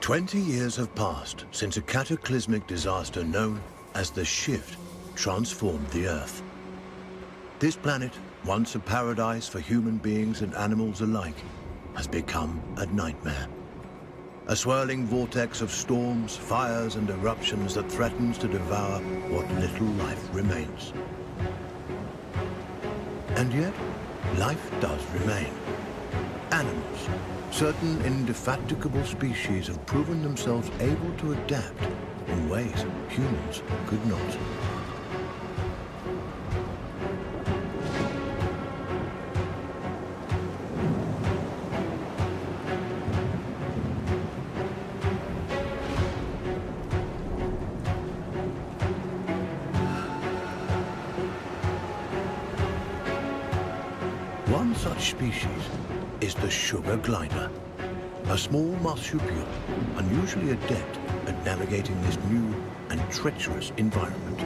20 years have passed since a cataclysmic disaster known as the Shift transformed the Earth. This planet, once a paradise for human beings and animals alike, has become a nightmare. A swirling vortex of storms, fires, and eruptions that threatens to devour what little life remains. And yet, life does remain. Animals, certain indefatigable species have proven themselves able to adapt in ways humans could not. One such species is the sugar glider, a small marsupial unusually adept at navigating this new and treacherous environment.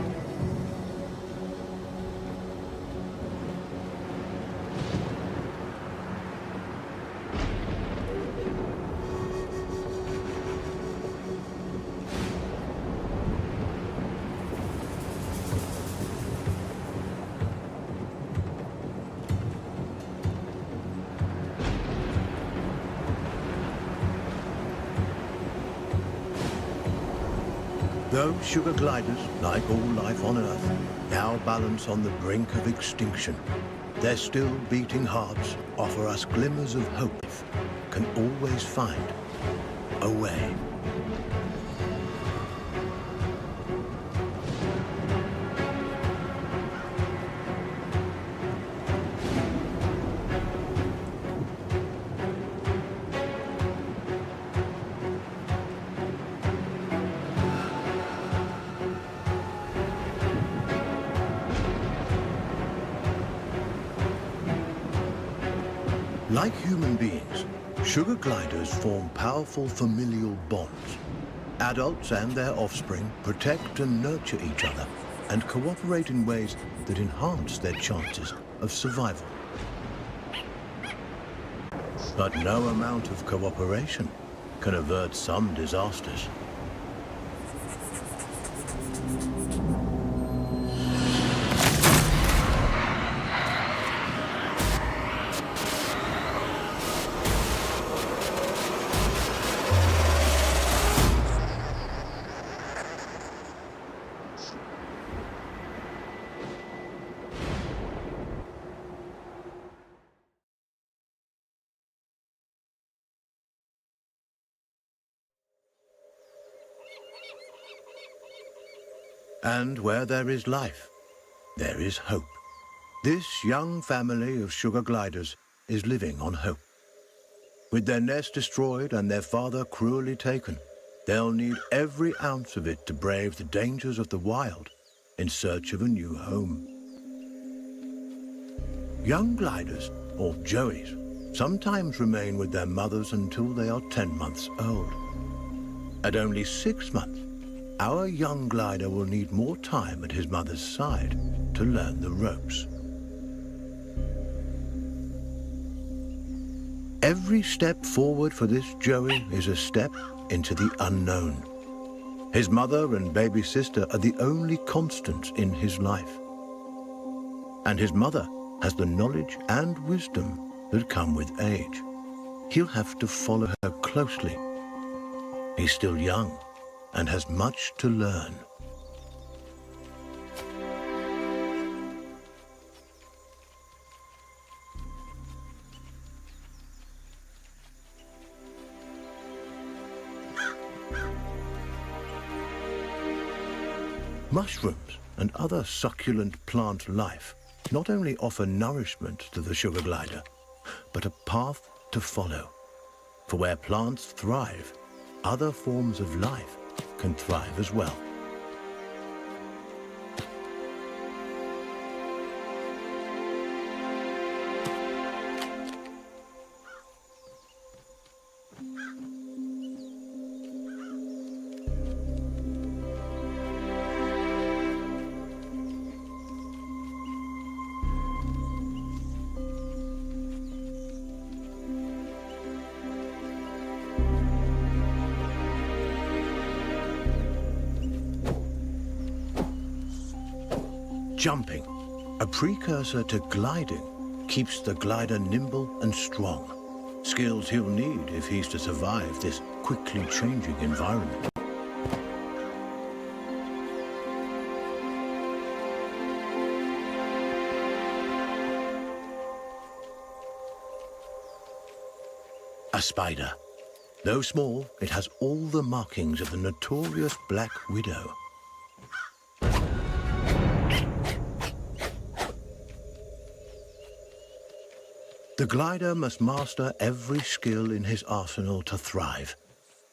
Though sugar gliders, like all life on Earth, now balance on the brink of extinction, their still beating hearts offer us glimmers of hope. Can always find a way. Like human beings, sugar gliders form powerful familial bonds. Adults and their offspring protect and nurture each other and cooperate in ways that enhance their chances of survival. But no amount of cooperation can avert some disasters. And where there is life, there is hope. This young family of sugar gliders is living on hope. With their nest destroyed and their father cruelly taken, they'll need every ounce of it to brave the dangers of the wild in search of a new home. Young gliders, or joeys, sometimes remain with their mothers until they are 10 months old. At only 6 months, our young glider will need more time at his mother's side to learn the ropes. Every step forward for this joey is a step into the unknown. His mother and baby sister are the only constants in his life. And his mother has the knowledge and wisdom that come with age. He'll have to follow her closely. He's still young and has much to learn. Mushrooms and other succulent plant life not only offer nourishment to the sugar glider, but a path to follow. For where plants thrive, other forms of life can thrive as well. Jumping, a precursor to gliding, keeps the glider nimble and strong. Skills he'll need if he's to survive this quickly changing environment. A spider. Though small, it has all the markings of the notorious Black Widow. The glider must master every skill in his arsenal to thrive,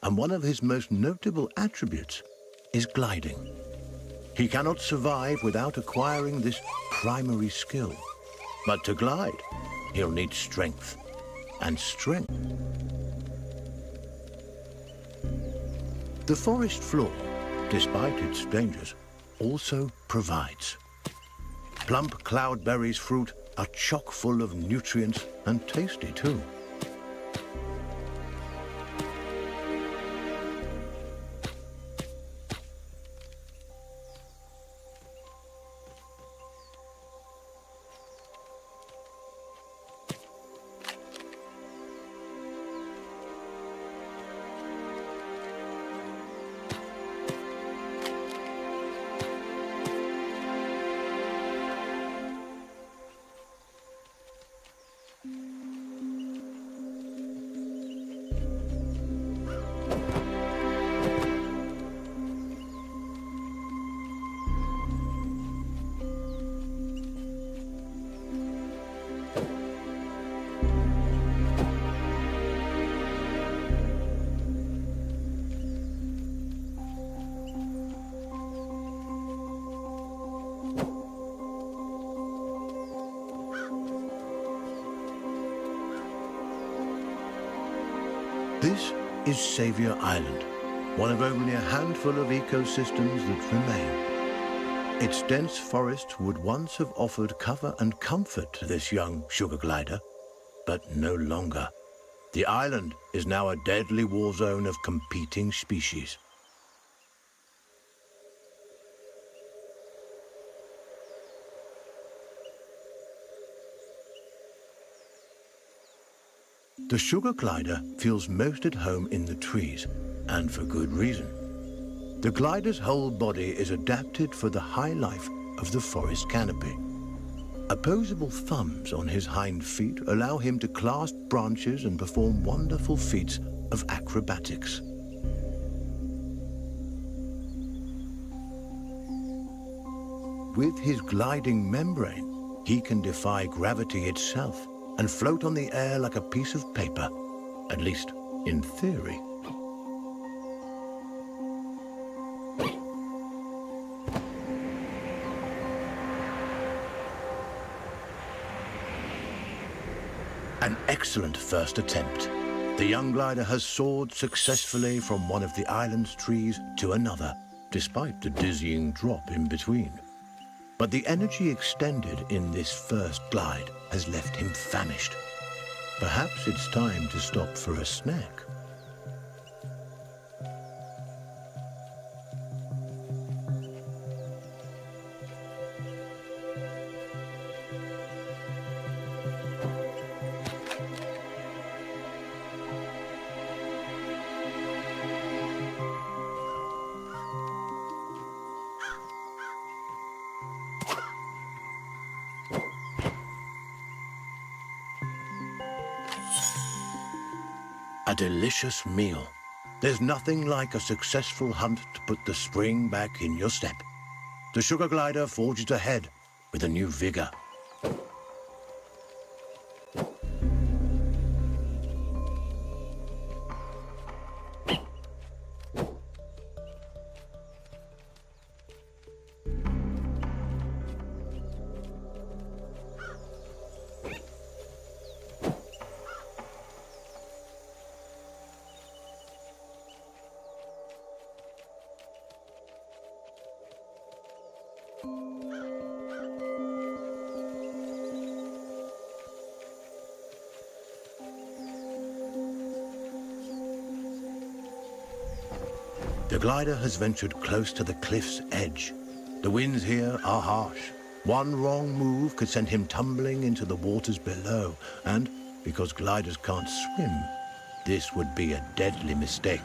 and one of his most notable attributes is gliding. He cannot survive without acquiring this primary skill. But to glide, he'll need strength, and strength. The forest floor, despite its dangers, also provides. Plump cloudberries fruit are chock full of nutrients and tasty too. This is Savior Island, one of only a handful of ecosystems that remain. Its dense forest would once have offered cover and comfort to this young sugar glider, but no longer. The island is now a deadly war zone of competing species. The sugar glider feels most at home in the trees, and for good reason. The glider's whole body is adapted for the high life of the forest canopy. Opposable thumbs on his hind feet allow him to clasp branches and perform wonderful feats of acrobatics. With his gliding membrane, he can defy gravity itself and float on the air like a piece of paper, at least in theory. An excellent first attempt. The young glider has soared successfully from one of the island's trees to another, despite the dizzying drop in between. But the energy expended in this first glide has left him famished. Perhaps it's time to stop for a snack. A delicious meal. There's nothing like a successful hunt to put the spring back in your step. The sugar glider forges ahead with a new vigor. The glider has ventured close to the cliff's edge. The winds here are harsh, One wrong move could send him tumbling into the waters below, and because gliders can't swim, this would be a deadly mistake.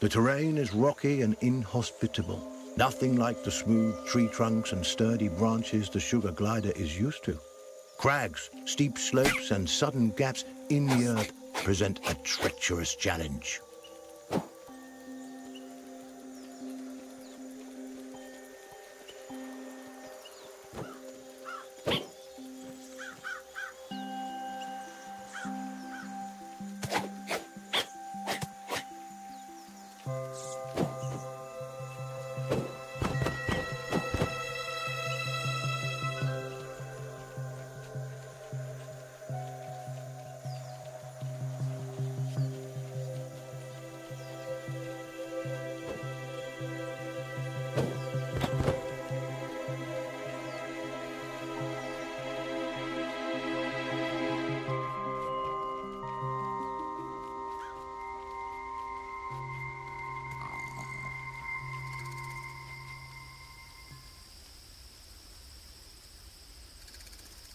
The terrain is rocky and inhospitable, nothing like the smooth tree trunks and sturdy branches the sugar glider is used to. Crags, steep slopes and sudden gaps in the earth present a treacherous challenge.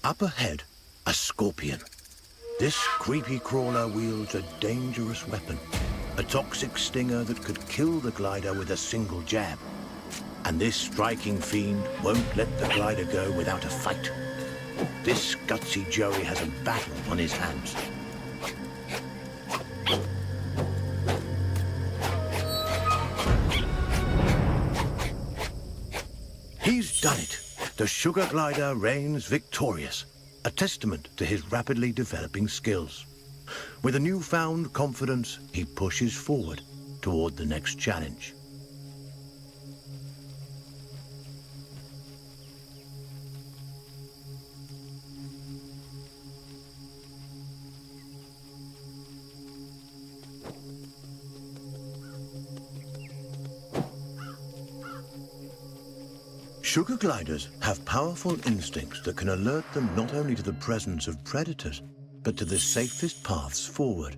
Up ahead, a scorpion. This creepy crawler wields a dangerous weapon, a toxic stinger that could kill the glider with a single jab. And this striking fiend won't let the glider go without a fight. This gutsy Joey has a battle on his hands. He's done it. The sugar glider reigns victorious, a testament to his rapidly developing skills. With a newfound confidence, he pushes forward toward the next challenge. Sugar gliders have powerful instincts that can alert them not only to the presence of predators, but to the safest paths forward.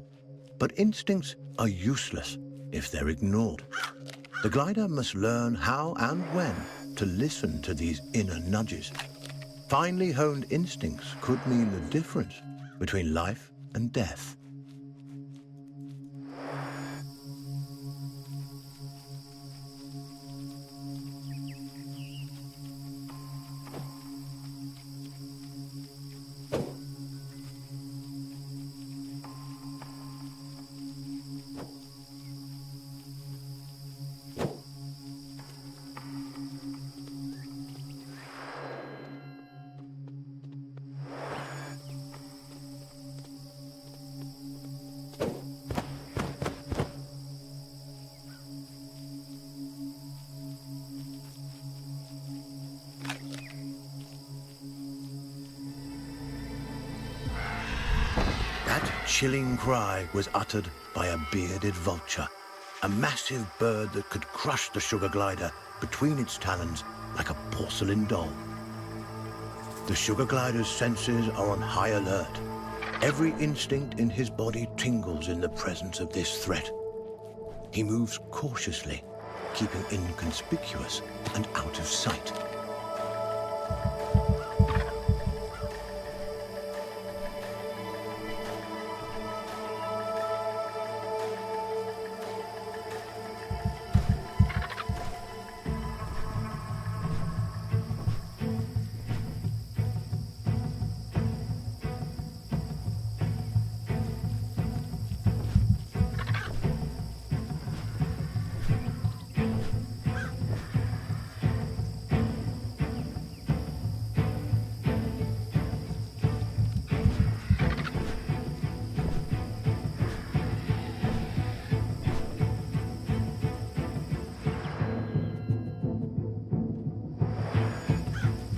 But instincts are useless if they're ignored. The glider must learn how and when to listen to these inner nudges. Finely honed instincts could mean the difference between life and death. That chilling cry was uttered by a bearded vulture, a massive bird that could crush the sugar glider between its talons like a porcelain doll. The sugar glider's senses are on high alert. Every instinct in his body tingles in the presence of this threat. He moves cautiously, keeping inconspicuous and out of sight.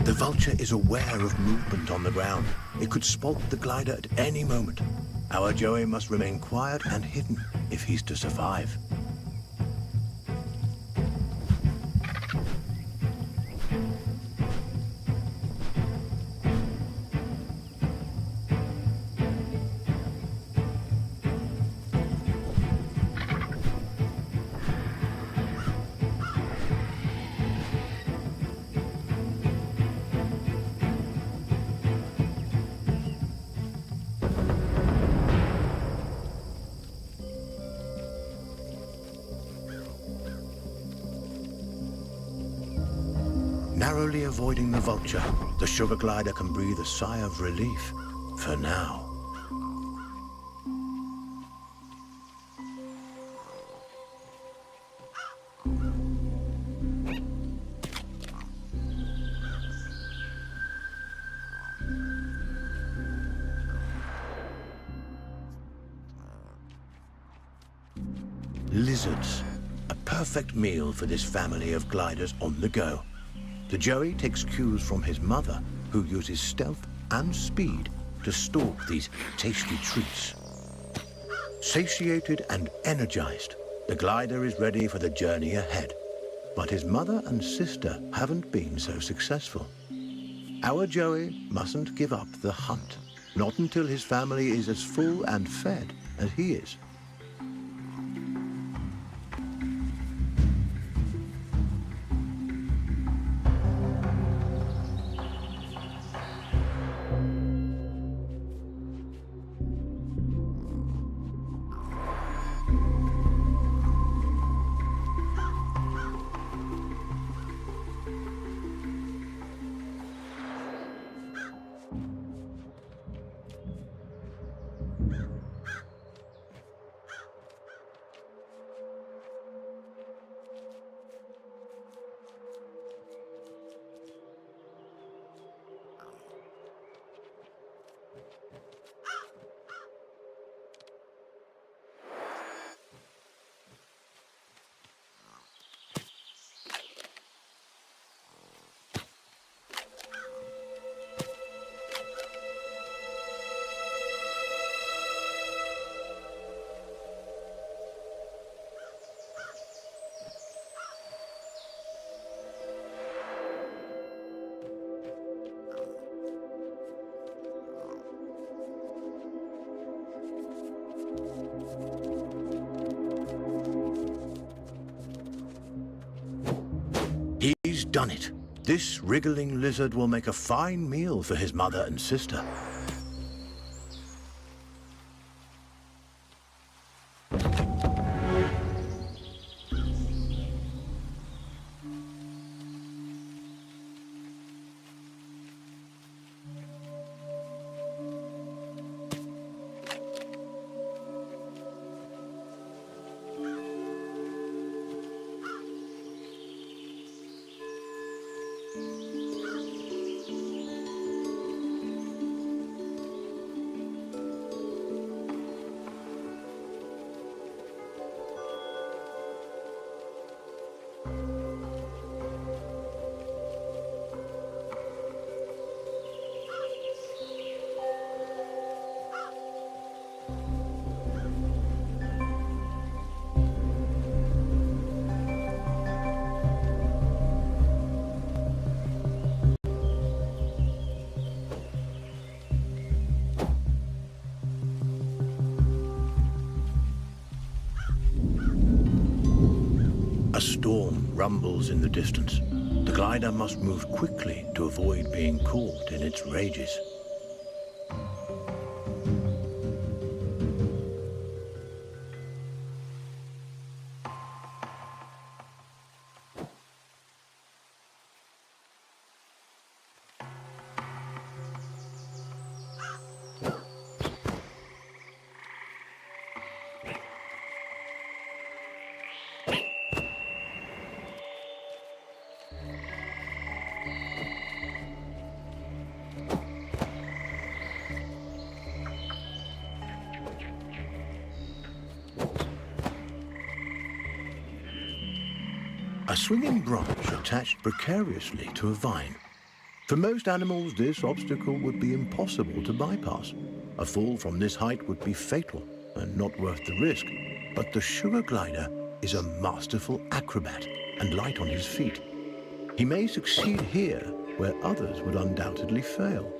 The vulture is aware of movement on the ground. It could spot the glider at any moment. Our Joey must remain quiet and hidden if he's to survive. Narrowly avoiding the vulture, the sugar glider can breathe a sigh of relief, for now. Lizards, a perfect meal for this family of gliders on the go. The Joey takes cues from his mother, who uses stealth and speed to stalk these tasty treats. Satiated and energized, the glider is ready for the journey ahead. But his mother and sister haven't been so successful. Our Joey mustn't give up the hunt, not until his family is as full and fed as he is. done it. This wriggling lizard will make a fine meal for his mother and sister. A storm rumbles in the distance. The glider must move quickly to avoid being caught in its rages. A swinging branch attached precariously to a vine. For most animals, this obstacle would be impossible to bypass. A fall from this height would be fatal and not worth the risk. But the sugar glider is a masterful acrobat and light on his feet. He may succeed here where others would undoubtedly fail.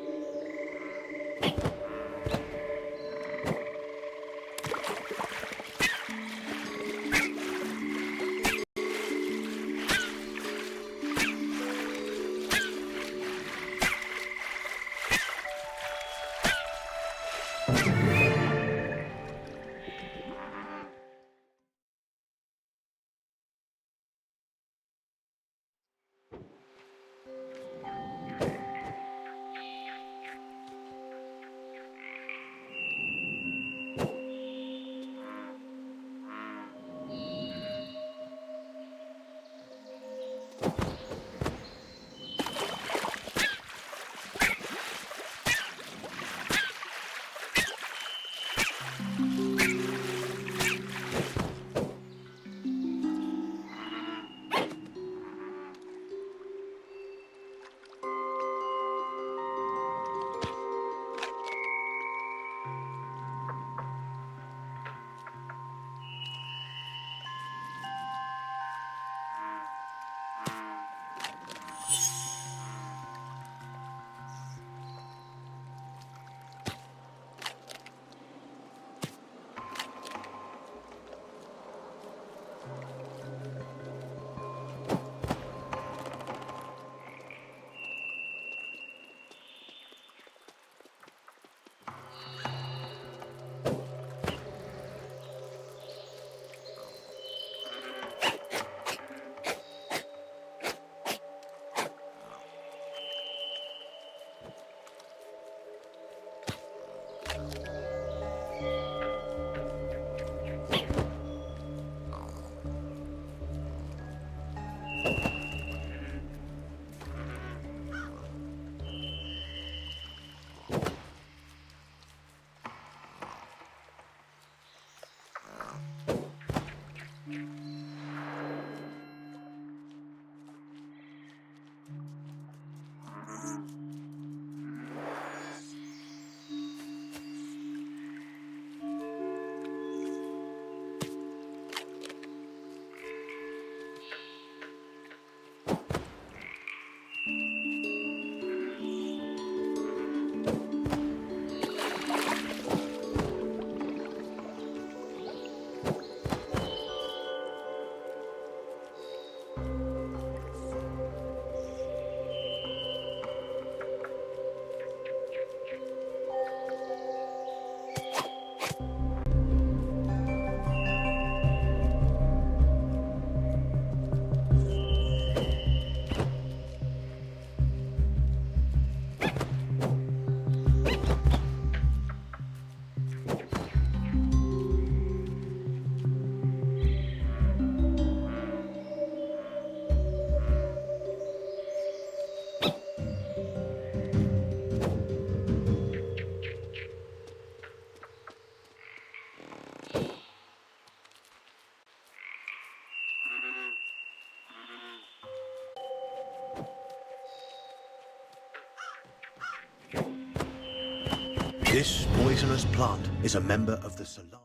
This poisonous plant is a member of the Solana.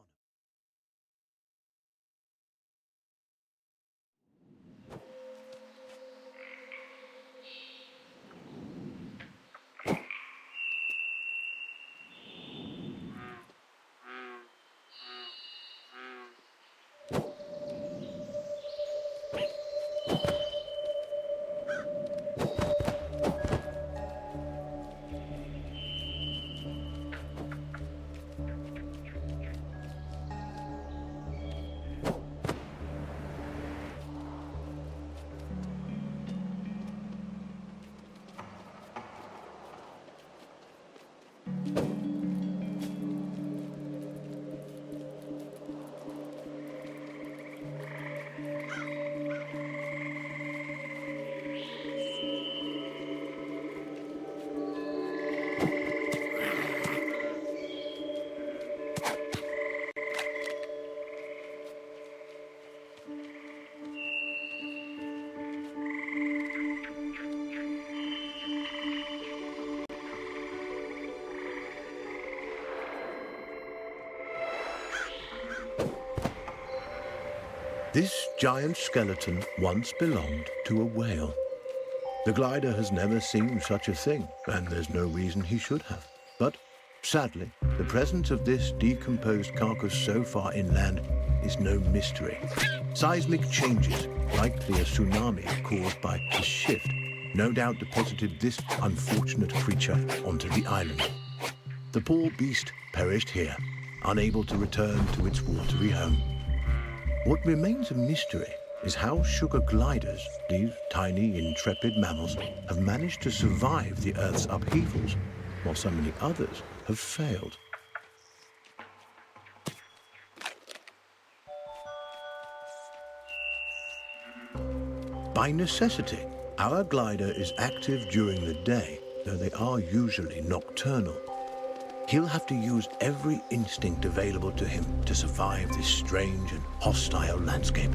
This giant skeleton once belonged to a whale. The glider has never seen such a thing, and there's no reason he should have. But sadly, the presence of this decomposed carcass so far inland is no mystery. Seismic changes, likely a tsunami caused by the shift, no doubt deposited this unfortunate creature onto the island. The poor beast perished here, unable to return to its watery home. What remains a mystery is how sugar gliders, these tiny, intrepid mammals, have managed to survive the Earth's upheavals, while so many others have failed. By necessity, our glider is active during the day, though they are usually nocturnal. He'll have to use every instinct available to him to survive this strange and hostile landscape.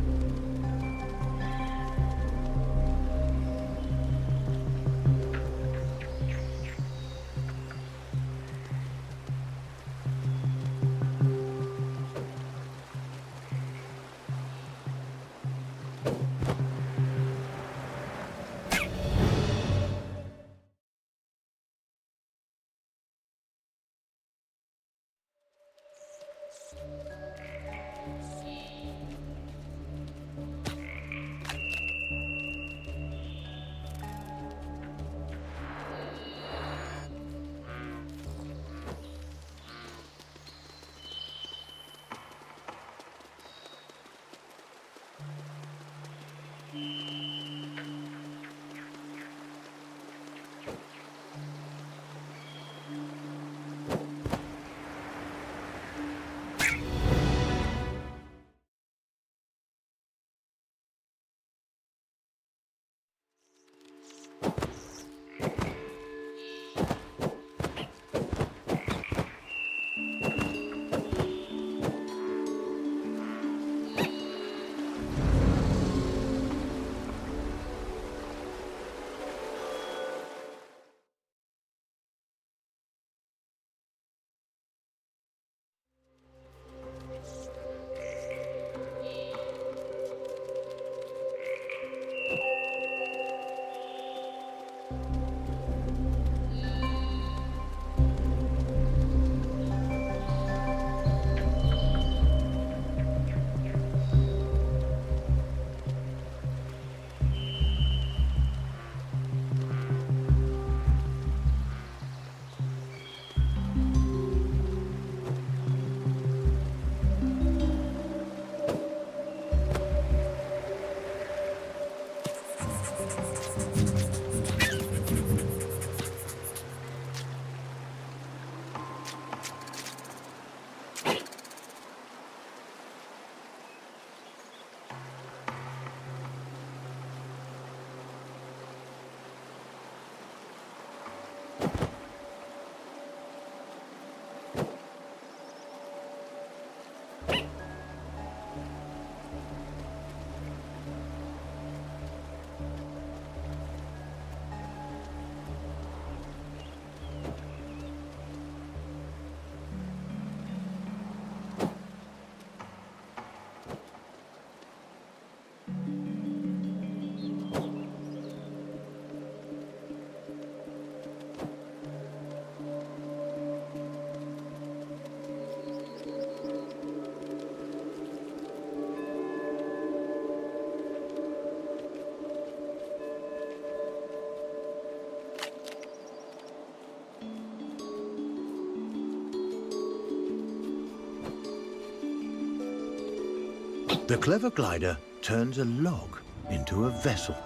The clever glider turns a log into a vessel.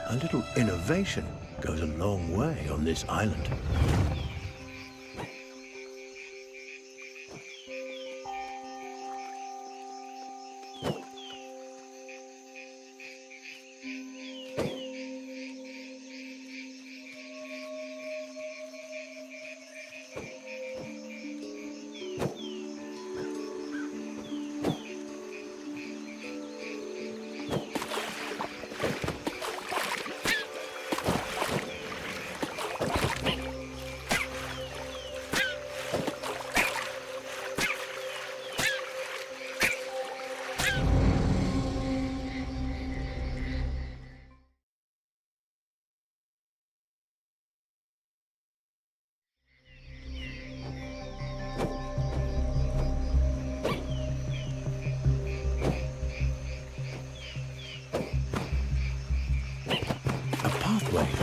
A little innovation goes a long way on this island.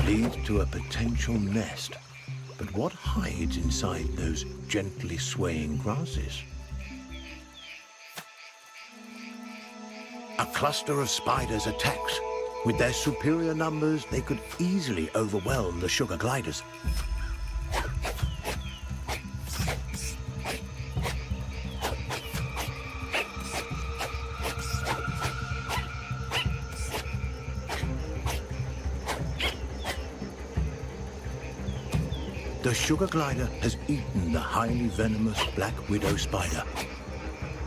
Leads to a potential nest. But what hides inside those gently swaying grasses? A cluster of spiders attacks. With their superior numbers, they could easily overwhelm the sugar gliders. The sugar glider has eaten the highly venomous black widow spider.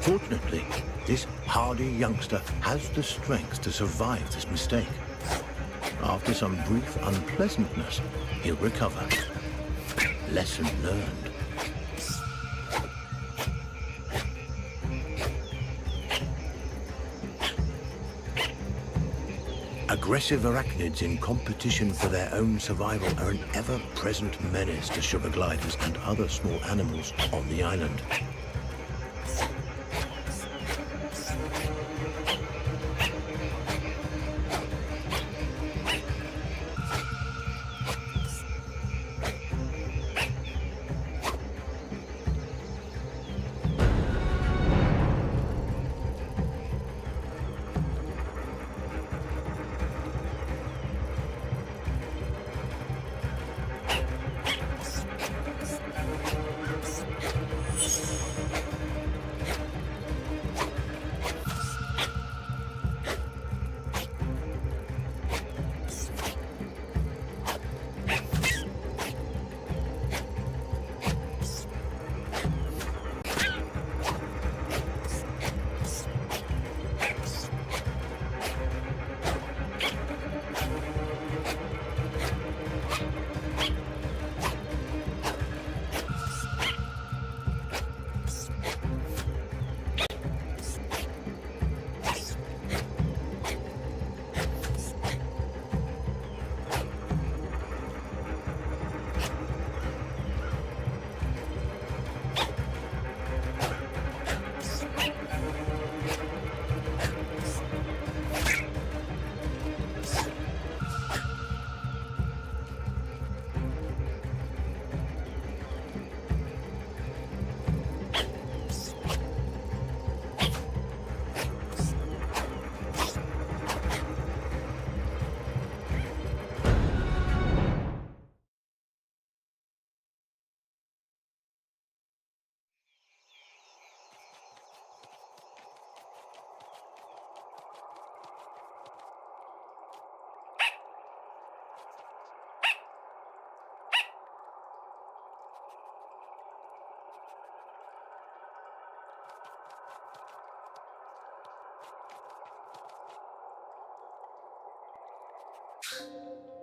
Fortunately, this hardy youngster has the strength to survive this mistake. After some brief unpleasantness, he'll recover. Lesson learned. Aggressive arachnids in competition for their own survival are an ever-present menace to sugar gliders and other small animals on the island.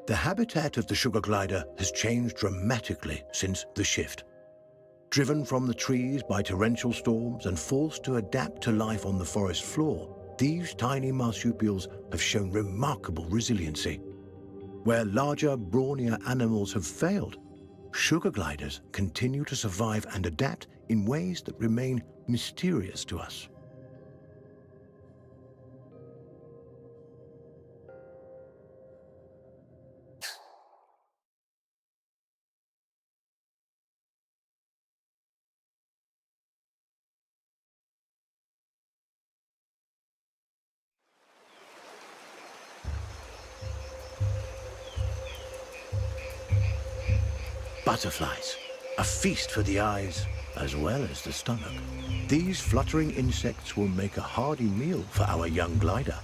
The habitat of the sugar glider has changed dramatically since the shift. Driven from the trees by torrential storms and forced to adapt to life on the forest floor, these tiny marsupials have shown remarkable resiliency. Where larger, brawnier animals have failed, sugar gliders continue to survive and adapt in ways that remain mysterious to us. Butterflies, a feast for the eyes as well as the stomach. These fluttering insects will make a hearty meal for our young glider.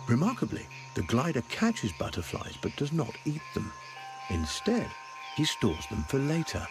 Remarkably, the glider catches butterflies but does not eat them. Instead, he stores them for later.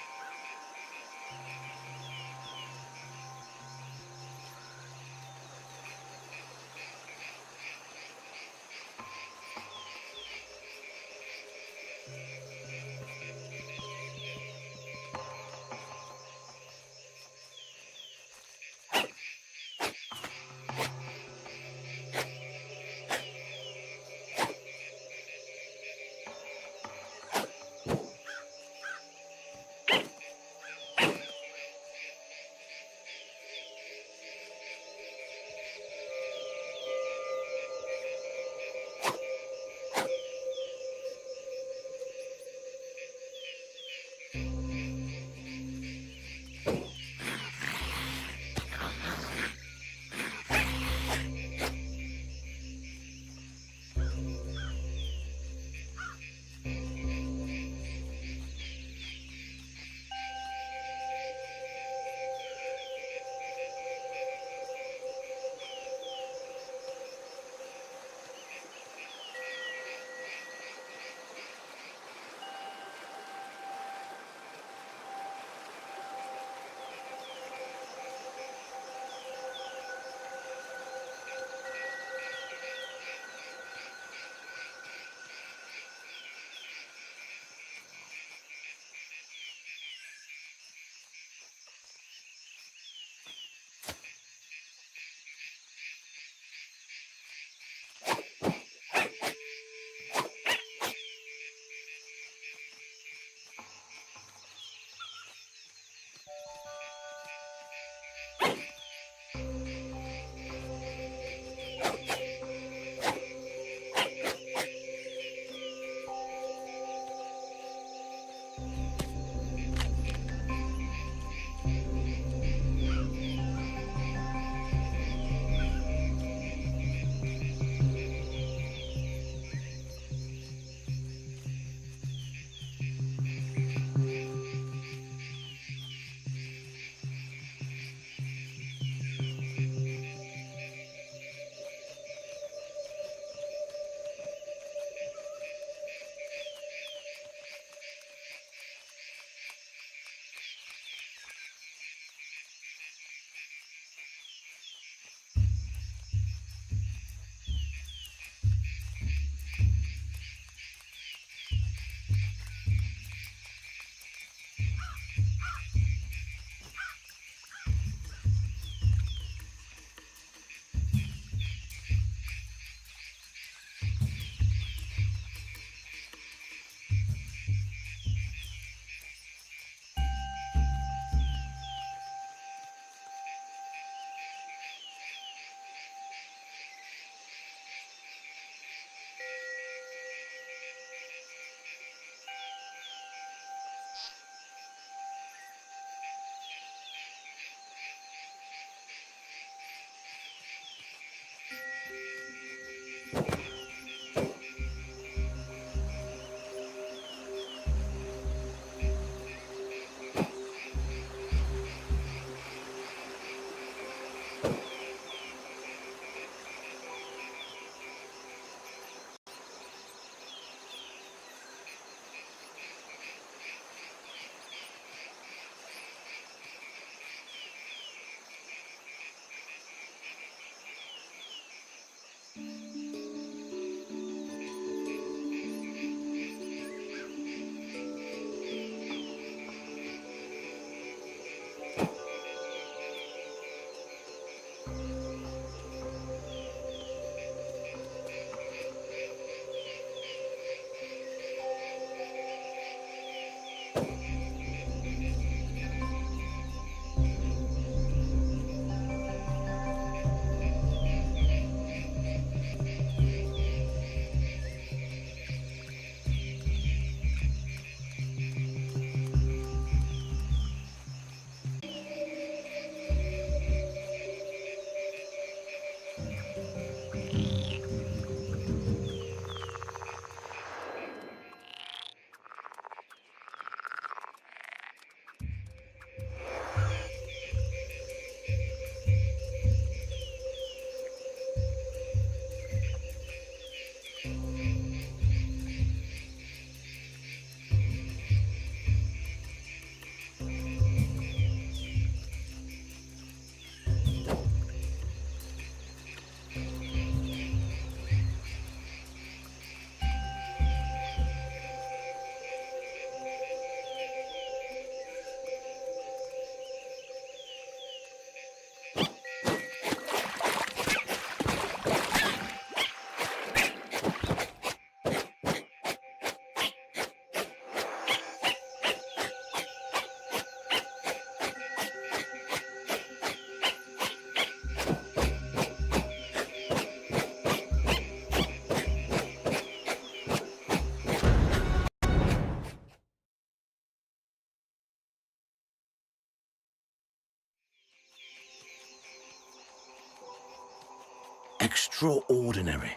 extraordinary.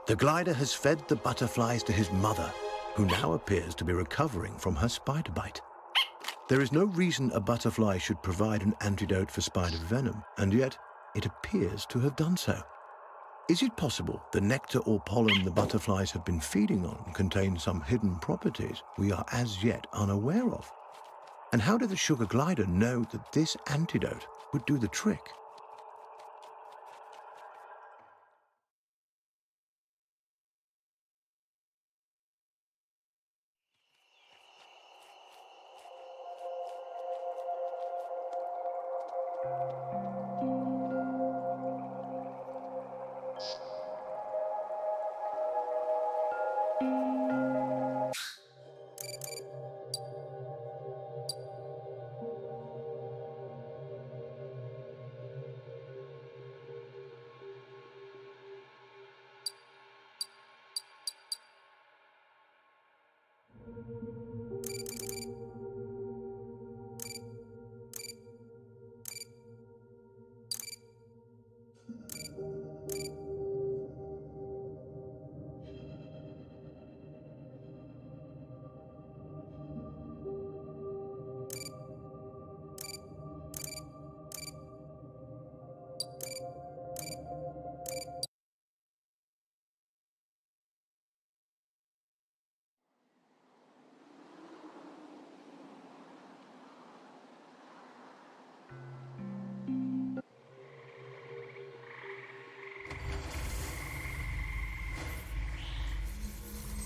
The glider has fed the butterflies to his mother, who now appears to be recovering from her spider bite. There is no reason a butterfly should provide an antidote for spider venom, and yet it appears to have done so. Is it possible the nectar or pollen the butterflies have been feeding on contains some hidden properties we are as yet unaware of? And how did the sugar glider know that this antidote would do the trick?